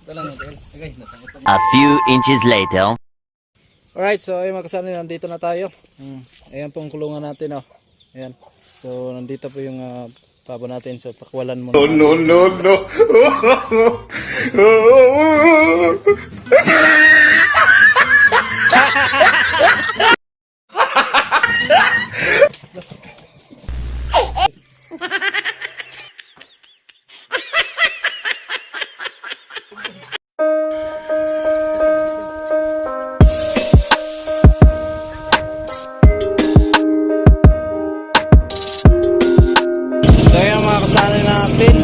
A few inches later. Alright, so ayun mga kasani, nandito na tayo. Ayan pong kulungan natin, oh. Ayan. So nandito po yung pabo natin, so pakwalan mo. No. So ayan mga kasani natin.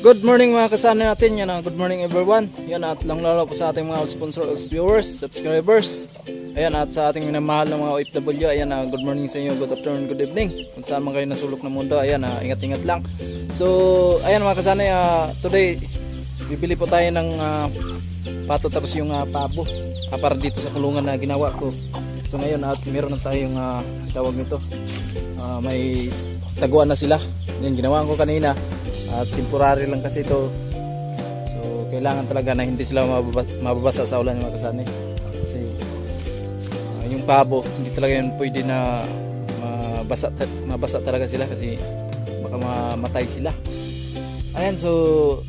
Good morning mga kasana natin, yan good morning everyone. Yan at lang lalo po sa ating mga sponsor viewers, subscribers. Ayan at sa ating minamahal ng mga OFW, ayan good morning sa inyo, good afternoon, good evening. Kung saan man kayo nasulok ng mundo, ayan ingat-ingat lang. So ayan mga kasana, today bibili po tayo ng pato tapos yung pabo para dito sa kulungan na ginawa ko. So ngayon at meron na tayong tawag nito, may taguan na sila. Yan ginawa ko kanina. At temporary lang kasi ito. So kailangan talaga na hindi sila mababasa sa ulan mga kasani. Kasi yung pabo hindi talaga yun pwede na mabasa talaga sila kasi baka mamatay sila. Ayan, so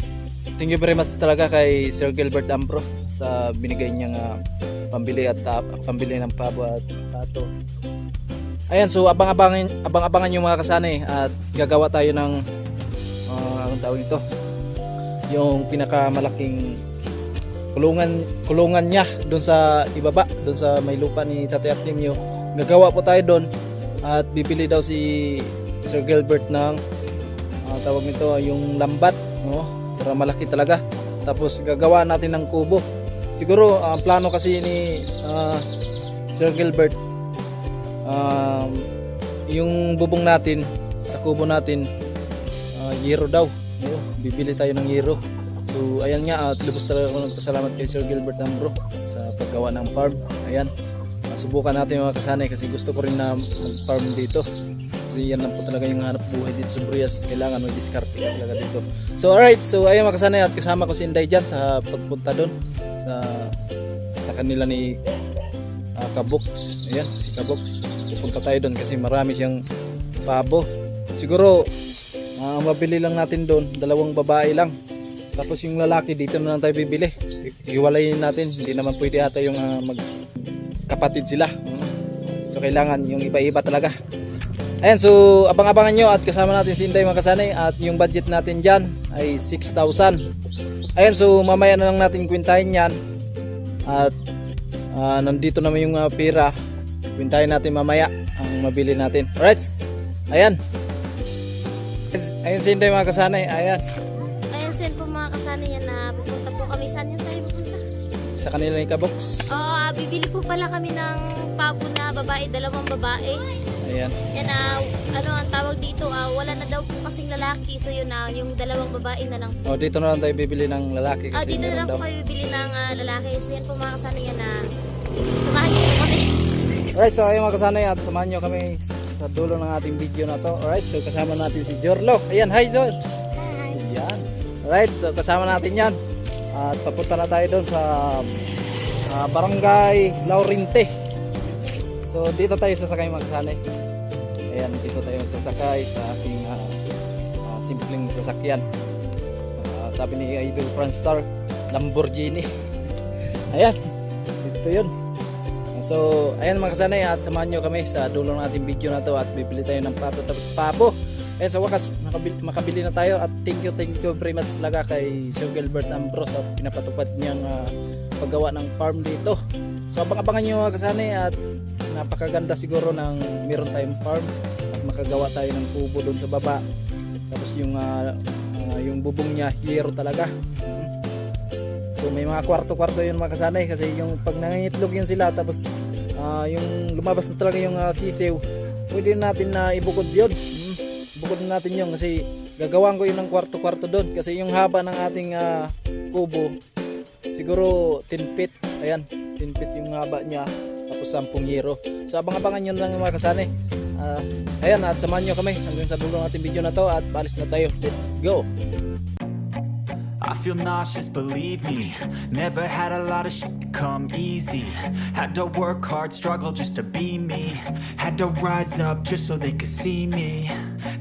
thank you very much talaga kay Sir Gilbert Ambro sa binigay niyang pambili ng pabo at pato. Ayan, so abang-abangan yung mga kasani at gagawa tayo ng anong tawag ito, yung pinakamalaking kulungan niya doon sa ibaba, doon sa may lupa ni Tatay Artemio. Gagawa po tayo doon at bibili daw si Sir Gilbert ng tawag nito yung lambat, no? Para malaki talaga. Tapos gagawa natin ng kubo. Siguro ang plano kasi ni Sir Gilbert, yung bubong natin sa kubo natin yero daw. Bibili tayo ng yero. So ayan nga, lubos talaga ako nagpasalamat kay Sir Gilbert Ambro sa paggawa ng farm. Ayan, subukan natin mga kasanay kasi gusto ko rin na mag-farm dito. Kasi yan lang po talaga yung hanap buhay dito sa Brias. Kailangan mag-discarte talaga dito. So alright, so ayan mga kasanay at kasama ko si Inday dyan sa pagpunta doon sa kanila ni Kabox. Ayan, si Kabox. Pupunta tayo doon kasi marami siyang pabo. Siguro mabili lang natin doon, 2 babae lang. Tapos yung lalaki dito na lang tayo bibili. Iwalayin natin, hindi naman pwede ata yung magkapatid sila. So kailangan yung iba-iba talaga. Ayan, so abang-abangan nyo at kasama natin si Inday mga kasanay. At yung budget natin dyan ay 6,000. Ayan, so mamaya na lang natin kwintahin yan. At nandito naman yung pera. Kwintahin natin mamaya ang mabili natin. Alright, ayan. Ayun si Inday mga kasanay, ayan. Ayun sin po mga kasanay yan na pupunta po kami. Saan yun tayo pupunta? Sa kanila ni Kabox. Oo, bibili po pala kami ng pabo na babae, 2 babae. Ayan. Yan ano ang tawag dito, wala na daw po kasing lalaki. So yun yung 2 babae na lang. Oh, dito na lang tayo bibili ng lalaki kasi Dito na lang daw. po kayo bibili ng lalaki. So yan po mga kasanay yan na samahan niyo po kami. Alright, so ayun mga kasanay at samahan nyo kami sa dulo ng ating video na to. Alright, so kasama natin si Jorlo. Ayan, hi Jor. Hi. Ayan. Alright, so kasama natin yan. At papunta na tayo doon sa Barangay Laurinte. So dito tayo sasakay mga kasanay. Ayan, dito tayo sasakay sa ating simpleng sasakyan. Sabi ni Idol Franstar, Lamborghini. Ayan, dito yun. So ayan mga kasanay at samahan nyo kami sa dulo ng ating video na to at bibili tayo ng pato tapos pabo. And sa wakas makabili na tayo at thank you very much talaga kay Sir Gilbert Ambro sa pinapatupad niyang paggawa ng farm dito. So abang-abangan nyo mga kasanay at napakaganda siguro ng meron tayong farm at makagawa tayo ng kubo doon sa baba. Tapos yung bubong niya hero talaga. So may mga kwarto-kwarto yun mga kasanay, kasi yung pag nangingitlog yun sila tapos yung lumabas na talaga yung sisiw, pwede natin na ibukod yun. Bukod natin yun kasi gagawin ko yun ng kwarto-kwarto doon, kasi yung haba ng ating kubo siguro 10 feet. Ayan, 10 feet yung haba niya, tapos 10 euro. So abang-abangan nyo lang mga kasanay. Ayan, at samahan nyo kami hanggang sa dulo ng ating video na to at paalis na tayo. Let's go! I feel nauseous, believe me. Never had a lot of shit come easy. Had to work hard, struggle just to be me. Had to rise up just so they could see me.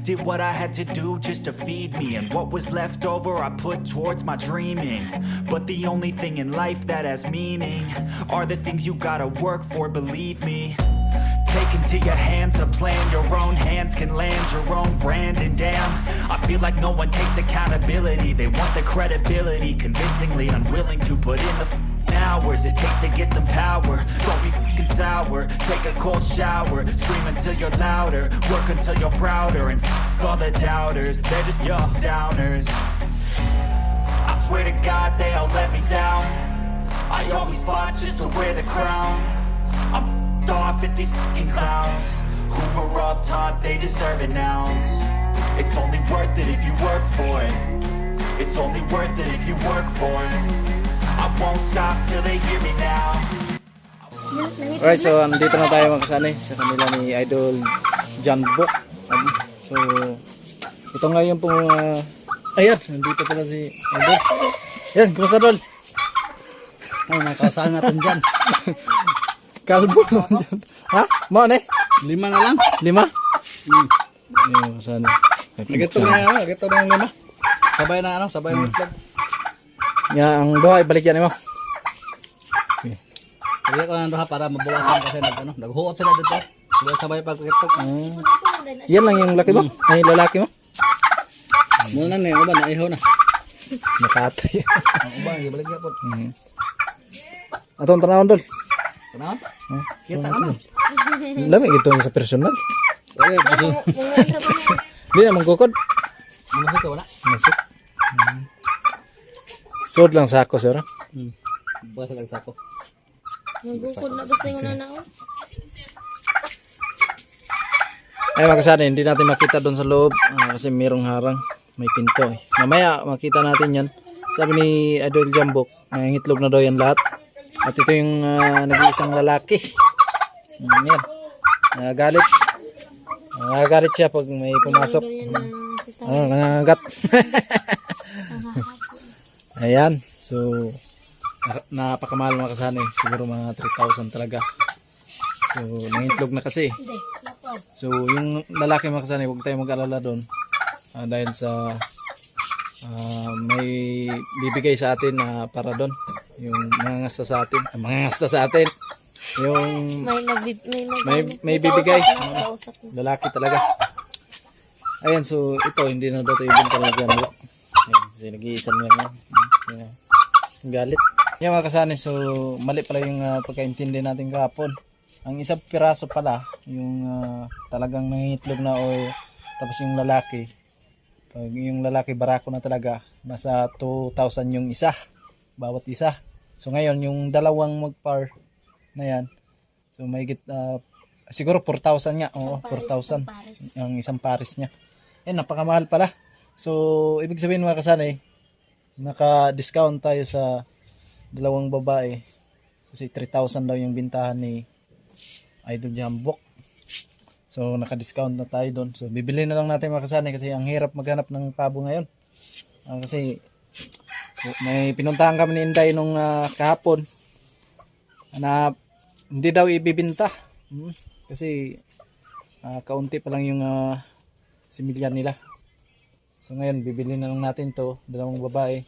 Did what I had to do just to feed me, and what was left over I put towards my dreaming. But the only thing in life that has meaning are the things you gotta work for, believe me. Take into your hands a plan, your own hands can land your own brand. And damn, I feel like no one takes accountability. They want the credibility, convincingly unwilling to put in the hours it takes to get some power. Don't be fucking sour, take a cold shower, scream until you're louder, work until you're prouder, and all the doubters, they're just your downers. I swear to God they all let me down. I always fought just to wear the crown. I'm off at these fucking clowns who were all taught they deserve an ounce. It's only worth it if you work for it. It's only worth it if you work for it. I won't stop till they hear me now. Alright, so nandito na tayo mga kasanay sa kanila ni Idol John Book. So ito nga yung pong ayan, nandito pala si Idol. Yan, kumusta Dol? Ay, nakasaan natin dyan. Kalbo naman dyan. Ha? Mo ne? 5 na lang. 5? Ayun, kasanay. Gito na yung 5. Sabay na sabay ng itlog. Ya, ang duha ibalik yan mo. Kaya ko na para mabawasan kasi naghuot sila dito. Sabay pag-itlog. Yan lang yung laki mo? Ay, lalaki mo? Muna na yung uban, naihaw na. Nakatay. Ang uban, ibalik niya po. Atong tanawon Dol. Tanaw? Kita naman. Lami ito sa personal. Oye, puso. Di naman kukod. Masuk ka, wala? Masuk. Sod lang sa ako, sir. Basta lang sako. Nagukod na basta yung nanao. Ay mga kasanay, hindi natin makita doon sa loob kasi mayroong harang, may pinto. Mamaya makita natin yan. Sabi ni Idol Jambok, nangitlog na daw yan lahat. At ito yung nag-iisang lalaki. Yan. Nagagalit. Nagagalit siya pag may pumasok. Nangangagat. Ayan. So, napakamahal mga kasanay. Siguro mga 3,000 talaga. So, nangitlog na kasi. So, yung lalaki mga kasanay, huwag tayo mag-alala doon. Dahil sa may bibigay sa atin para doon. Yung mangangasta sa atin. Mangangasta sa atin. Yung may bibigay. Lalaki talaga. Ayan, so ito hindi na daw ito ibenta na dyan. Ayan, kasi nag-iisan lang yan. Galit. Yan mga kasanay, so mali pala yung pagkaintindi natin kahapon. Ang isang piraso pala, yung talagang nangitlog na o tapos yung lalaki. Pag yung lalaki barako na talaga, nasa 2,000 yung isa. Bawat isa. So ngayon, yung dalawang mag-par na yan, so may siguro 4,000 nga. Oo, 4,000. Yung isang pares niya. Napakamahal pala. So, ibig sabihin mga kasanay, naka-discount tayo sa dalawang babae. Kasi 3,000 daw yung bintahan ni Idol Jambok. So, naka-discount na tayo doon. So, bibili na lang natin mga kasanay kasi ang hirap maghanap ng pabo ngayon. Kasi may pinuntahan kami ni Inday nung kahapon na hindi daw ibibinta kasi kaunti pa lang yung similyan nila. So ngayon bibili na lang natin to, dalawang babae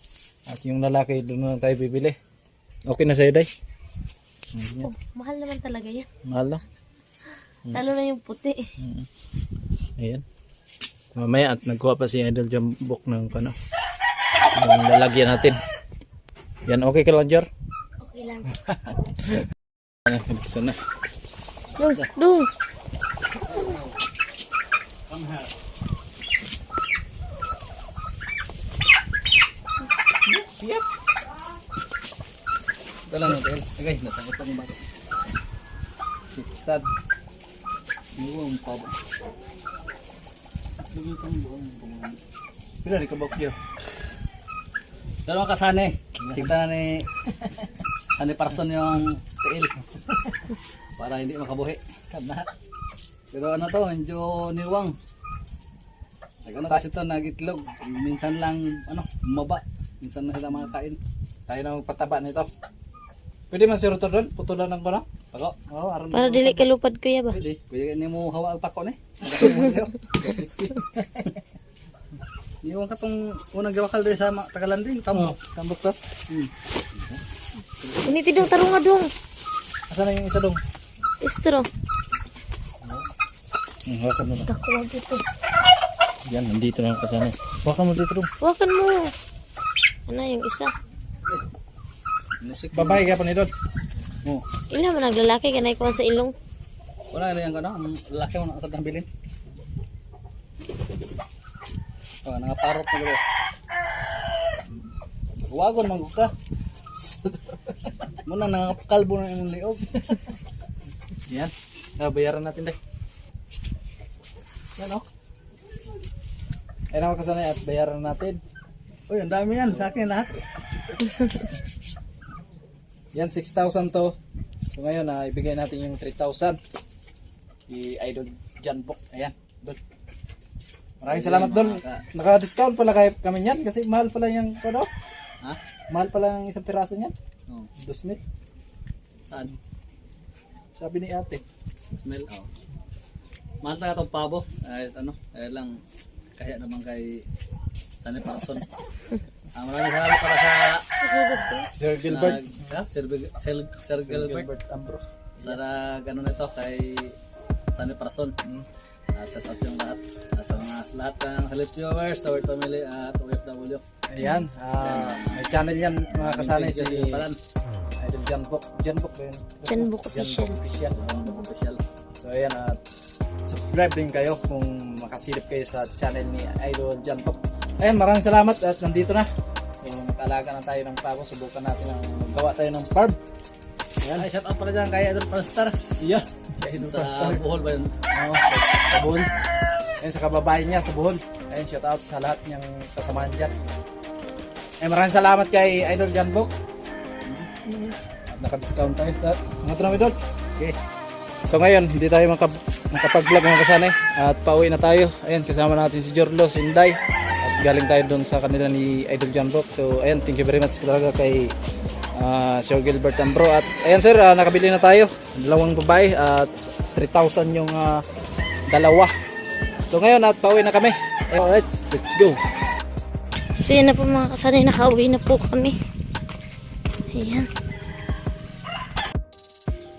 at yung lalaki doon na tayo bibili. Okay na sa'yo, Day? Mahal naman talaga yan. Mahal lang. Lalo na yung puti. Ayan. Mamaya at nagkuha pa si Idol Jambok ng yung lalagyan natin. Yan, okay ka lang, Jar? Okay lang. Sana. Dung. Ito lang natin. Okay, nasagot lang yung bago. Siktad. Yung pabo. Pila, di ka bok yun. Pero mga kasane, kita na ni person yung tiil. Para hindi makabuhi. Kana. Pero ano to, medyo niwang. Ano kasi to, nagitlog. Minsan lang, bumaba. Minsan na sila makakain. Tayo na magpataba nito. Pwede man si Rotor doon? Putulan ng kono? Pako, Oo, aron. Para dili kalupad kuya ba? pwede. Pwede ni mo hawa ang pako ni. Yung katong unang gawakal din sa Tagalan din, Tamo. tamo. Tambok to. Ini tidong tarunga dong. Asa na yung isa dong? Istro. Hawakan mo na. Dakuwag ito. Yan, nandito na yung kasana. Hawakan mo dito dong. Wakan mo. Ano yung isa? Musik. Babae ka pa ni Don. Oh. Ila man naglalaki kanay kuan sa ilong. Wala na yung ang lalaki mo nakasad ng bilin. Oh, nangaparot na gano'n. Huwagon man ka. Muna nangakalbo na yung liog. Yan. Bayaran natin deh. Yan o. Ay naman kasana at bayaran natin. Uy, ang dami yan. Sa akin lahat. Yan, 6,000 to. So ngayon, ibigay natin yung 3,000. I-Idol Janbok. Ayan. Don. Maraming salamat Don. Naka-discount pala kami yan kasi mahal pala yung ano? Ha? Mahal pala yung isang piraso niyan. Oh. 2,000. Saan? Sabi ni ate. Smell. Oh. Mahal talaga itong pabo. Ay lang. Kaya naman kay Tani Parson. Maraming salamat para sa Sir Gilbert. Sir Gilbert. Ambro. Sa ganun ito kay Tani Parson. At sa top yung lahat. At sa mga lahat ng Halip viewers, our family at OFW. Ayan. May channel yan mga kasanay si Palan. Idol Janbok. Janbok ba yun? Janbok official. Janbok official. Official. So ayan, at subscribe din kayo kung makasilip kayo sa channel ni Idol Janbok. Ayan, maraming salamat at nandito na. So mag-alaga na tayo ng pako. Subukan natin ang magawa tayo ng farm. Ayan. Ay, shout out pala dyan kay Idol Palstar. Iyan. Kay Idol Sa Pastor. Bohol ba yun? Oo, sa Bohol. Ayan, sa kababayan niya sa Bohol. Ayan, shout out sa lahat niyang kasamahan dyan. Ayan, maraming salamat kay Idol Janbok. At naka-discount tayo. Mga tunami doon. Okay. So ngayon, hindi tayo makapag-vlog mga kasanay. At pauwi na tayo. Ayan, kasama natin si Jorlo, si Inday. At galing tayo doon sa kanila ni Idol Janbok. So ayan, thank you very much talaga kay Sir Gilbert Ambro. At ayan sir, nakabili na tayo. 2 babae at 3,000 yung dalawa. So ngayon, at pauwi na kami. Alright, let's go. So yun na po mga kasanay, nakauwi na po kami. Ayan.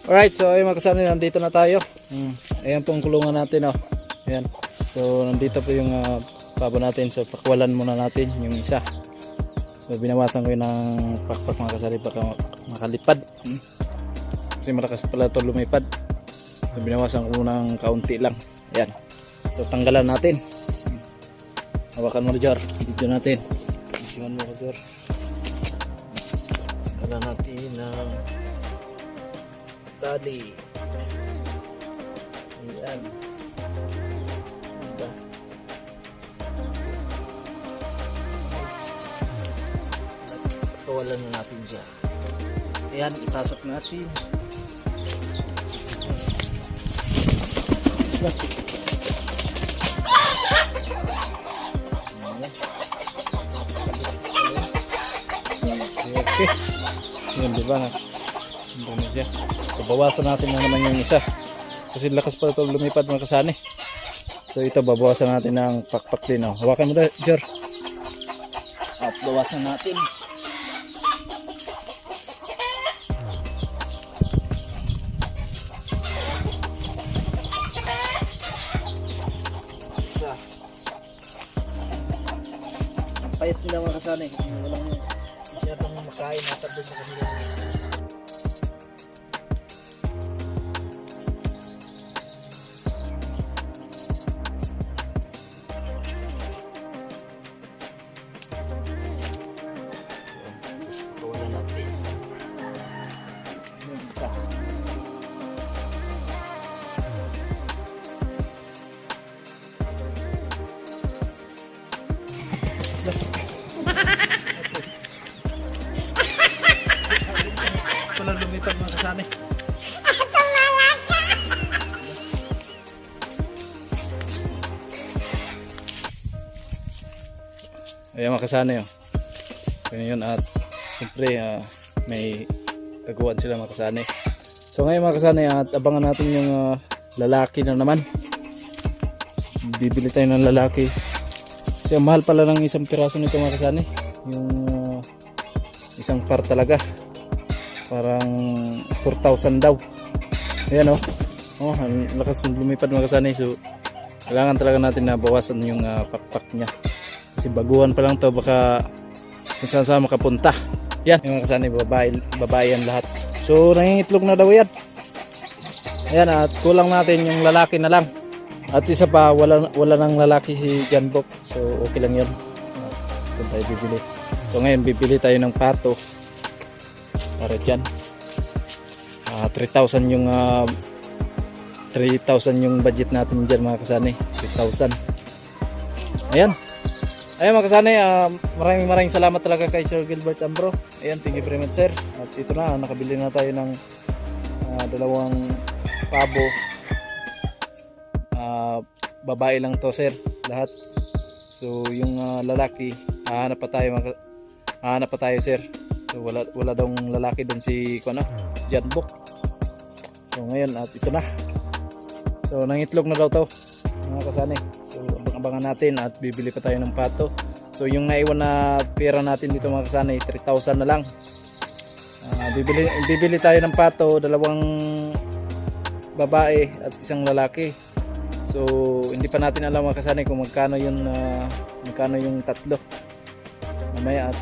Alright, so ayun mga kasanay, nandito na tayo. Ayan po ang kulungan natin. Oh. Ayan. So nandito po yung pabo natin. So pakwalan muna natin yung isa. So binawasan ko yun ng pakpak mga kasanay baka makalipad. Kasi malakas pala ito lumipad. So binawasan ko muna ng kaunti lang. Ayan. So tanggalan natin. Hawakan mo na Jor. Video natin. Videoan mo Jor. Tanggalan natin ng tali. Ayan. Diba? Patawalan na natin siya. Ayan, itasok natin. Okay. Yan, diba na? Indonesia. So bawasan natin na naman yung isa. Kasi lakas pa ito lumipad mga kasane. So ito babawasan natin ng pakpak din. Oh. Hawakan mo na, Jor. At bawasan natin. Isa. Ang payat nila mga kasane. Walang masyadong makain natin doon sa kanila. Wala natin. isa. Wala lumipad mga kasani. Ayan mga kasani oh. Ngayon at siyempre may taguan sila mga kasani. So ngayon mga kasani at abangan natin yung lalaki na naman. Bibili tayo ng lalaki. Kasi ang mahal pala ng isang piraso nito mga kasani. Yung isang par talaga. Parang 4,000 daw. Ayan oh. Oh, ang lakas ng lumipad mga kasani. So kailangan talaga natin na bawasan yung pakpak niya. Kasi baguhan pa lang to, baka kung saan saan makapunta. Yan, yung mga kasani, babae yan lahat. So nangingitlog na daw yan. Ayan, at kulang natin yung lalaki na lang. At isa pa, wala nang lalaki si John Book. So okay lang yun. Kung tayo bibili. So ngayon, bibili tayo ng pato. Para dyan. 3,000 yung 3,000 yung budget natin dyan mga kasani. 3,000. Ayan. Ayan mga kasani, maraming salamat talaga kay Sir Gilbert Ambro. Ayan, thank you very much sir. At ito na, nakabili na tayo ng dalawang pabo. Babae lang to sir, lahat. So yung lalaki, hahanap pa tayo sir. So wala daw lalaki doon si John Book. So ngayon at ito na. So nangitlog na daw to mga kasani. So abangan natin at bibili pa tayo ng pato. So yung naiwan na pera natin dito mga kasani, 3,000 na lang. Bibili tayo ng pato, dalawang babae at isang lalaki. So hindi pa natin alam mga kasani kung magkano yung tatlo. Mamaya at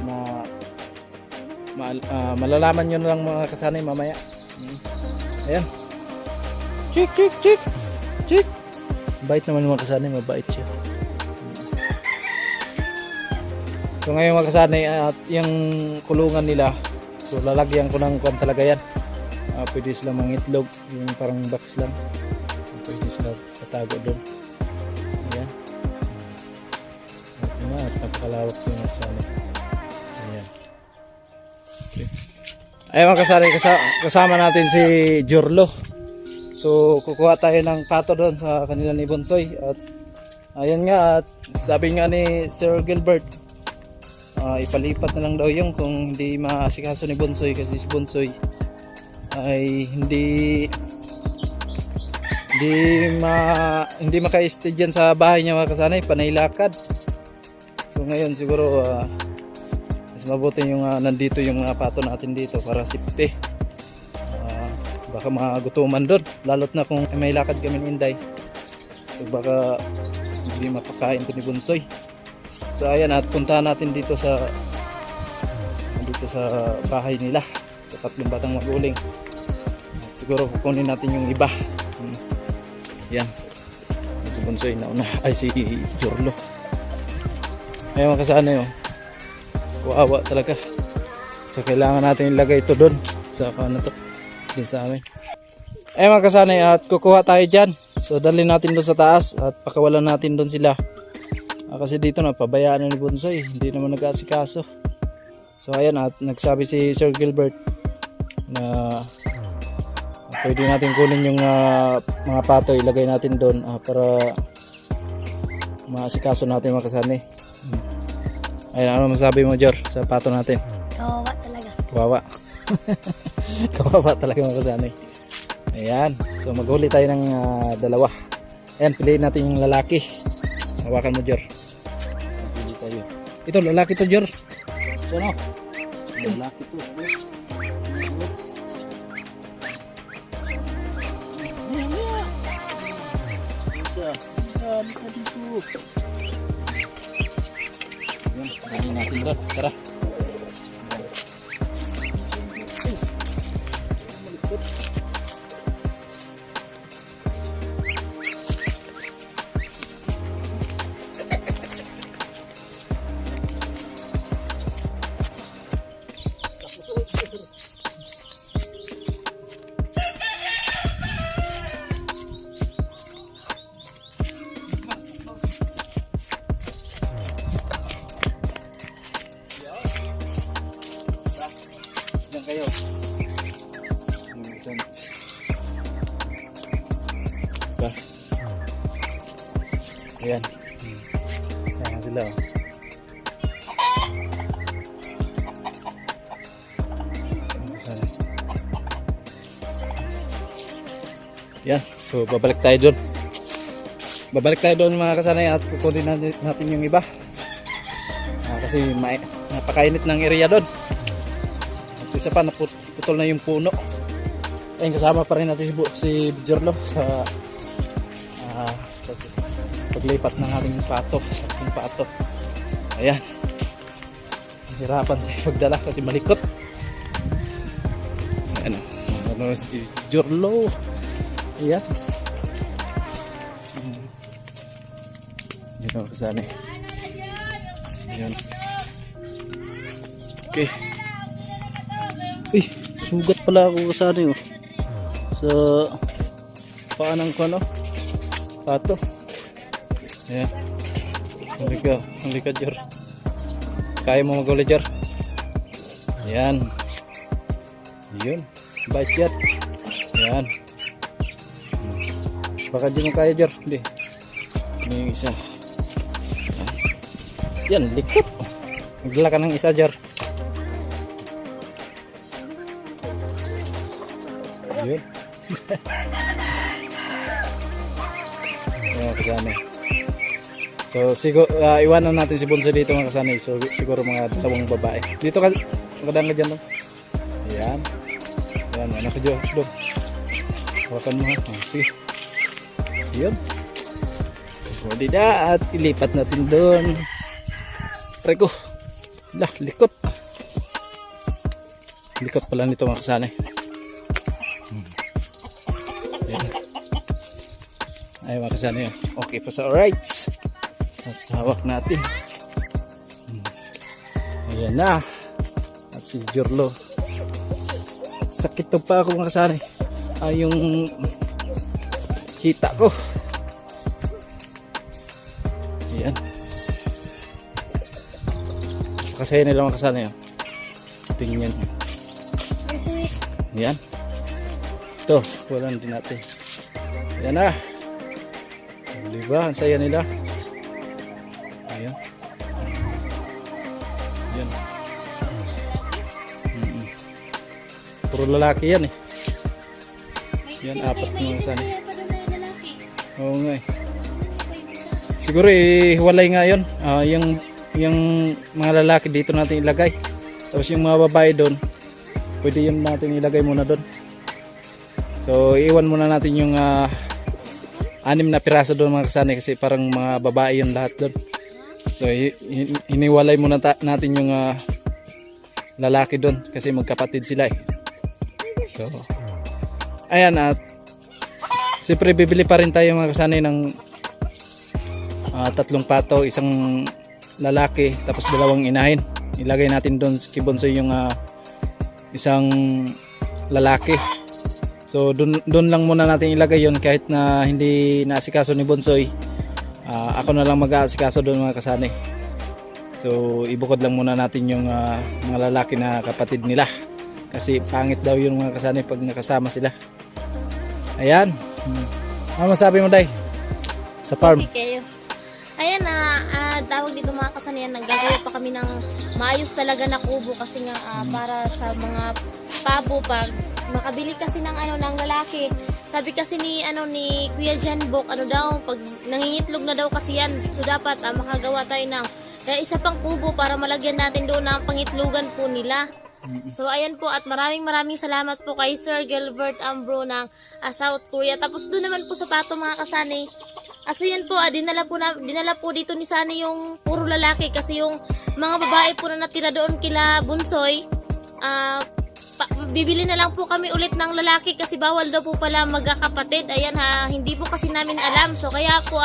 malalaman nyo na lang mga kasani mamaya. Ayan. Chik. Bait naman mga kasani, mabait siya. So ngayon mga kasani, at yung kulungan nila, so lalagyan ko ng kwan talaga yan. Pwede sila mangitlog, yung parang box lang. Pwede sila patago doon. Ayan. At napakalawak yung mga kasani. Ayan. Okay. Ayan mga kasani, kasama natin si Jorlo. So kukuha tayo ng pato doon sa kanila ni Bonsoy. At ayan nga, at sabi nga ni Sir Gilbert, ipalipat na lang daw yung kung hindi maasikaso ni Bonsoy, kasi si Bonsoy ay hindi maka-stay dyan sa bahay niya mga kasanay, panaylakad. So ngayon siguro mas mabuti yung nandito yung pato natin dito para safety. Baka magutuman doon, lalot na kung may lakad kami ni Inday. So baka hindi mapakain ko ni Bonsoy. So ayan, at puntahan natin dito sa bahay nila, sa tatlong batang maguling. At siguro kukunin natin yung iba. Yan, si Bonsoy nauna, ay si Jorlo. Ayun kasana yun, kuawa talaga. So kailangan natin ilagay ito doon sa din sa amin. Ayun mga kasanay, at kukuha tayo dyan. So dalhin natin doon sa taas at pakawalan natin doon sila. Kasi dito na pabayaan na ni Bonsoy, hindi naman nag-aasikaso. So ayan, at nagsabi si Sir Gilbert na pwede natin kunin yung mga pato, ilagay natin doon para maasikaso natin mga kasanay. Ayun, ano masabi mo Jor sa pato natin? Kawawa talaga. Kawawa. Kawawa talaga mga kasanay. Ayan, so maghuli tayo ng dalawa. Ayan, piliin natin yung lalaki. Hawakan mo Jor. Pili tayo. Ito lalaki to Jor. So no? Lalaki to. Ayan, piliin natin doon. Tara. Saan kayo? Saan? Ba? Ayan. Saan sila oh. Saan? Yan, so babalik tayo doon. Babalik tayo doon mga kasanay at kukunin natin yung iba. Kasi napakainit ng area doon. At isa pa naputol na yung puno. Ayun, kasama pa rin natin si Jorlo sa paglipat ng aming pato, sa ating pato. Ayan. Hirapan tayo pagdala kasi malikot. Ano si Jorlo. Ayan. Yun ang kasanay. Ayan. Okay. Sugat pala ako kasanay oh. Sa paanang ko ano? Pato. Ayan. Halika Jor. Kaya mo mag-uli Jor? Ayan. Yun. Bait yan. Ayan. Baka di mo kaya Jor. Hindi. May isa. Yan, likot. Magdala ka ng isa Jor. Yun. Mga kasama. So siguro iwanan natin si Bunso dito mga kasama. So siguro mga dalawang babae. Dito ka kadang ka dyan. Ayan. Ayan, anak ko dyan. Hawakan mo ha. Sige. Yun. Pwede na at ilipat natin doon. Preko. Lah, likot. Likot pala nito mga kasama. Ay mga kasama yun. Okay pa sa alrights. At hawak natin. Ayan na. At si Jorlo. Sakit to pa ako mga kasama. Ay yung kita ko. Ayan. Kasaya nila mga kasama yun. Tingnan nyo. Ayan. Ito. Walang din natin. Ayan na. Diba? Ang saya nila. Ayan. Ayan. Puro lalaki yan eh. Yan, apat mga kasama. Oo nga eh. Siguro hiwalay nga yun. Yung mga lalaki dito natin ilagay. Tapos yung mga babae doon, pwede yun natin ilagay muna doon. So iwan muna natin yung 6 na piraso doon mga kasanay kasi parang mga babae yung lahat doon. So hiniwalay muna natin yung lalaki doon kasi magkapatid sila eh. So ayan, at siyempre bibili pa rin tayo mga kasanay ng 3 pato, isang lalaki tapos 2 inahin. Ilagay natin doon kay Bonsoy yung isang lalaki. So doon lang muna natin ilagay yon kahit na hindi naasikaso ni Bonsoy. Ako na lang mag-aasikaso doon mga kasanay. So ibukod lang muna natin yung mga lalaki na kapatid nila. Kasi pangit daw yung mga kasanay pag nakasama sila. Ayan. Ano masabi mo, Day? Sa farm? Okay kayo. Ayan tawag dito mga kasanayan, naggagawa pa kami ng maayos talaga na kubo kasi nga para sa mga pabo pag makabili kasi ng ng lalaki. Sabi kasi ni Kuya Janbok daw pag nangingitlog na daw kasi yan. So dapat makagawa tayo ng isa pang kubo para malagyan natin doon ang pangitlugan po nila. So ayan po, at maraming salamat po kay Sir Gilbert Ambro ng South Korea. Tapos doon naman po sa pato mga kasanay. So yan po, dinala po dito ni Sunny yung puro lalaki kasi yung mga babae po na natira doon kila Bunsoy, bibili na lang po kami ulit ng lalaki kasi bawal daw po pala magkakapatid. Ayan hindi po kasi namin alam. So kaya po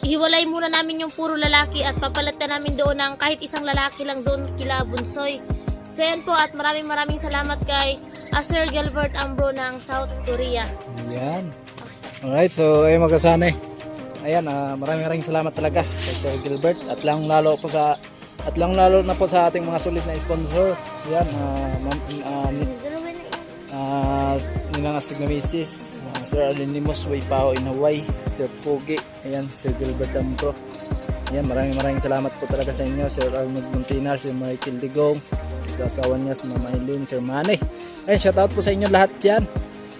ihiwalay muna namin yung puro lalaki at papalitan namin doon ng kahit isang lalaki lang doon kila Bunsoy. So yan po, at maraming salamat kay Sir Gilbert Ambro ng South Korea. Ayan. Alright, so ayun mga kasanay. Ayan, maraming salamat talaga kay Sir Gilbert at lang lalo po sa At lang lalo na po sa ating mga sulit na sponsor. Yan, nilang astig na misis, Sir Arlene Limos, Way Pao in Hawaii, Sir Pogi, ayan, Sir Gilbert Ambro. Ayan, maraming salamat po talaga sa inyo, Sir Arnold Montinar, Sir Michael Digong, sa asawa niya, si Mama Eileen, Sir Manny. Ayan, shoutout po sa inyo lahat dyan.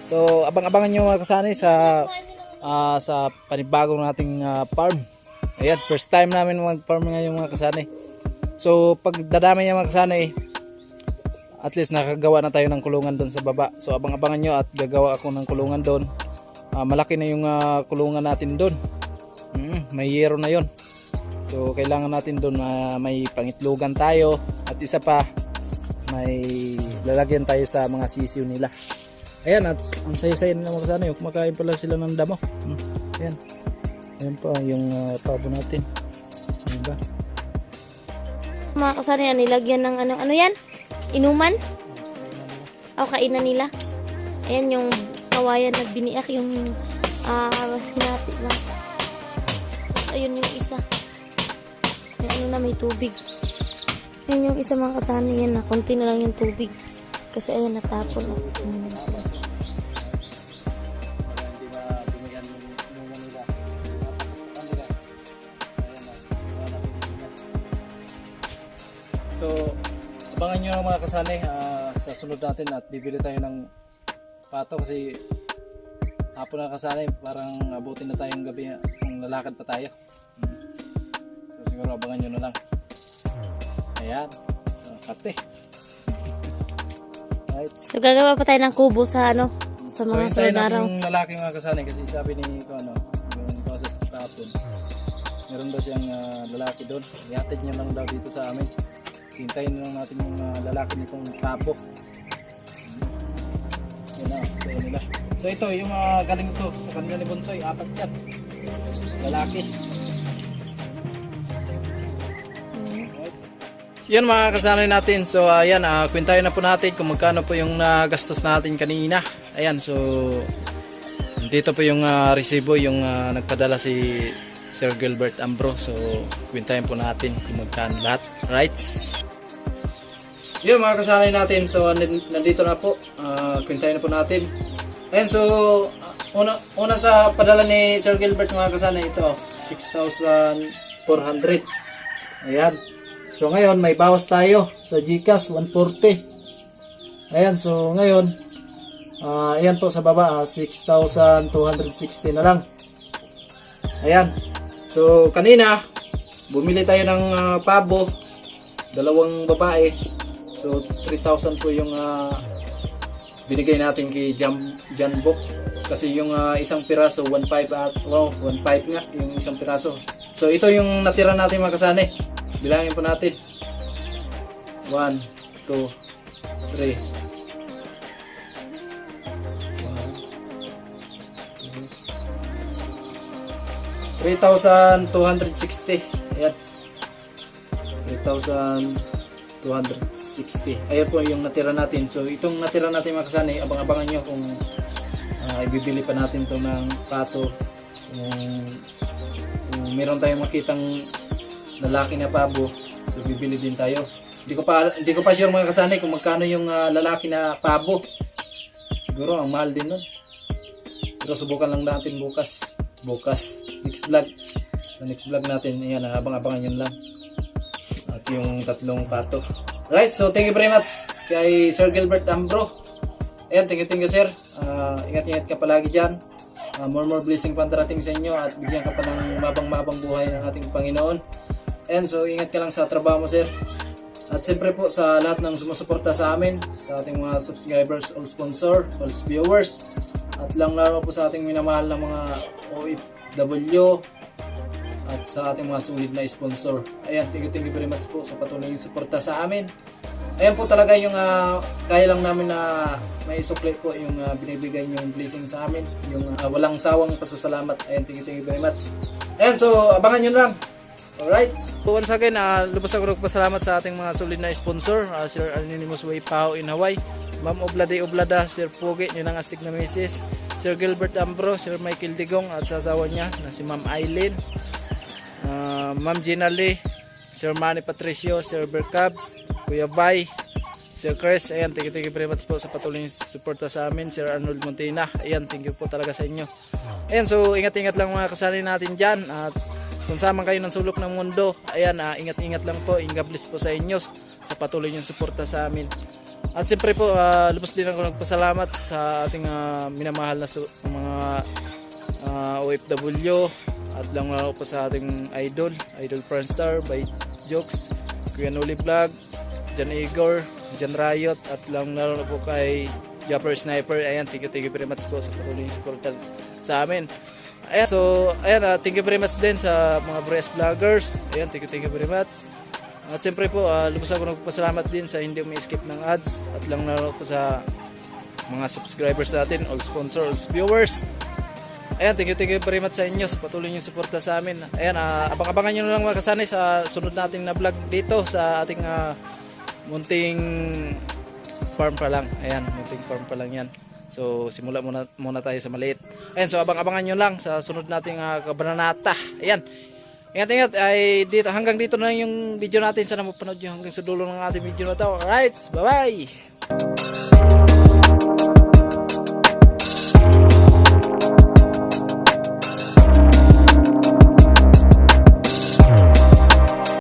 So, abang-abangan nyo mga kasanay sa panibagong nating farm. Ayan, first time namin mag-farm ngayon mga kasanay. So, pag dadami niya mga kasanay, at least nakagawa na tayo ng kulungan doon sa baba. So, abang-abangan nyo at gagawa ako ng kulungan doon. Malaki na yung kulungan natin doon. May yero na yon. So, kailangan natin doon may pangitlugan tayo. At isa pa, may lalagyan tayo sa mga sisiw nila. Ayan, at ang saya-saya nila mga kasanay. Kumakain pala sila ng damo. Ayan. Ayan po yung pabo natin. Diba? Mga kasanay, nilagyan ng ano yan? Inuman? O kainan nila. Ayan yung kawayan na biniak yung hinati na. Ayun yung isa. May ano na, may tubig. Ayun yung isa mga kasanay yan na. Konti na lang yung tubig. Kasi ayun natapon na. So, abangan nyo mga kasanay sa sunod natin at bibili tayo ng pato kasi hapon na kasanay, parang abutin na tayong gabi kung lalakad pa tayo. So, siguro abangan nyo na lang. Ayan, kate. Right. So gagawa pa tayo ng kubo sa sa So, mga hintayin sunod natin araw. yung lalaki mga kasanay kasi sabi ni yung pasok kahapon, meron daw siyang lalaki doon. Ihatid niya lang daw dito sa amin. Hintayin lang natin yung lalaki nitong pabo. Yun na, sayo nila. So ito, yung galing ito sa kanila ni Bonsoy, 4 yan. Lalaki. Yun mga kasanay natin. So ayan, kwentahin na po natin kung magkano po yung nagastos natin kanina. Ayan, so dito po yung resibo, yung nagpadala si Sir Gilbert Ambro. So kwentahin po natin kung magkano lahat. Right? Yun mga kasanay natin. So nandito na po. Kwentahin na po natin. Ayan, so una sa padala ni Sir Gilbert mga kasanay, ito 6,400. Ayan. So ngayon may bawas tayo sa GCash 140. Ayan, so ngayon ayan po sa baba 6,260 na lang. Ayan. So kanina bumili tayo ng pabo, 2 babae. So 3,000 po yung binigay natin kay Janbo. Kasi yung isang piraso 1.5 at 1.5 nga yung isang piraso. So ito yung natira natin mga kasanay. Bilangin po natin. 1, 2, 3. 3,260. Ayan. 3,260. Ayan po yung natira natin. So itong natira natin mga kasanay, abang-abangan nyo kung ibibili pa natin ito ng pato. Kung meron tayong makitang lalaki na pabo, so bibili din tayo. Hindi ko pa sure mga kasanay kung magkano yung lalaki na pabo. Siguro ang mahal din nun. Pero subukan lang natin bukas next vlog. Sa next vlog natin, ayan, abang-abangan yun lang. At yung 3 pato. Right, so thank you very much kay Sir Gilbert Ambro. Ayan, thank you sir. Ingat-ingat ka palagi dyan. More blessing pa darating sa inyo at bigyan ka pa ng mabang-mabang buhay ng ating Panginoon. And so ingat ka lang sa trabaho mo sir. At siyempre po sa lahat ng sumusuporta sa amin, sa ating mga subscribers, all sponsor, all viewers, at lang lalo po sa ating minamahal na mga OFW at sa ating mga sulit na sponsor. Ayan, thank you very much po sa patuloy yung suporta sa amin. Ayan po talaga yung kaya lang namin na may supply po yung binibigay yung blessing sa amin, yung walang sawang pasasalamat. Ayan, thank you very much. Ayan, so abangan nyo lang. Alright. So once again, lubos ako nagpasalamat sa ating mga solid na sponsor, Sir Anonymous Way Pao in Hawaii, Ma'am Oblada, Sir Pogi, yun ang astig na misis, Sir Gilbert Ambro, Sir Michael Digong at sa asawa niya na si Ma'am Eileen, Ma'am Gina Lee, Sir Manny Patricio, Sir Bercabs, Kuya Bay, Sir Chris. Ayan, thank you very much po sa patuloy yung suporta sa amin. Sir Arnold Montina, ayan, thank you po talaga sa inyo. Ayan, so ingat-ingat lang mga kasali natin dyan. At kung saan man kayo ng sulok ng mundo, ayan, ingat-ingat lang po. God bless po sa inyo sa patuloy yung suporta sa amin. At siyempre po, lubos din ako nagpasalamat sa ating minamahal na mga OFW. At lang lalo po sa ating idol Friendstar by Jokes, Kuya Noli Vlog, Jan Igor, Jan Riot, at lang lalo po kay Japper Sniper. Ayan, thank you very much po sa patuloy yung suporta sa amin. Ayan, so ayan, thank you very much din sa mga Bres Vloggers. Ayan, thank you very much. At siyempre po, lubos ako nagpasalamat din sa hindi umi-skip ng ads. At lang lalo po sa mga subscribers natin, all sponsors, all viewers. Ayan, thank you very much sa inyo sa patuloy yung suporta sa amin. Ayan, abang-abangan nyo lang mga kasanay sa sunod nating na vlog dito sa ating munting farm pa lang. Ayan, munting farm pa lang yan. So, simula muna tayo sa maliit. Ayan, so abang-abangan nyo lang sa sunod nating kabananata. Ayan, ingat-ingat. Ay, hanggang dito na yung video natin. Sana mapanood nyo hanggang sa dulo ng ating video na ito. Alright, bye-bye!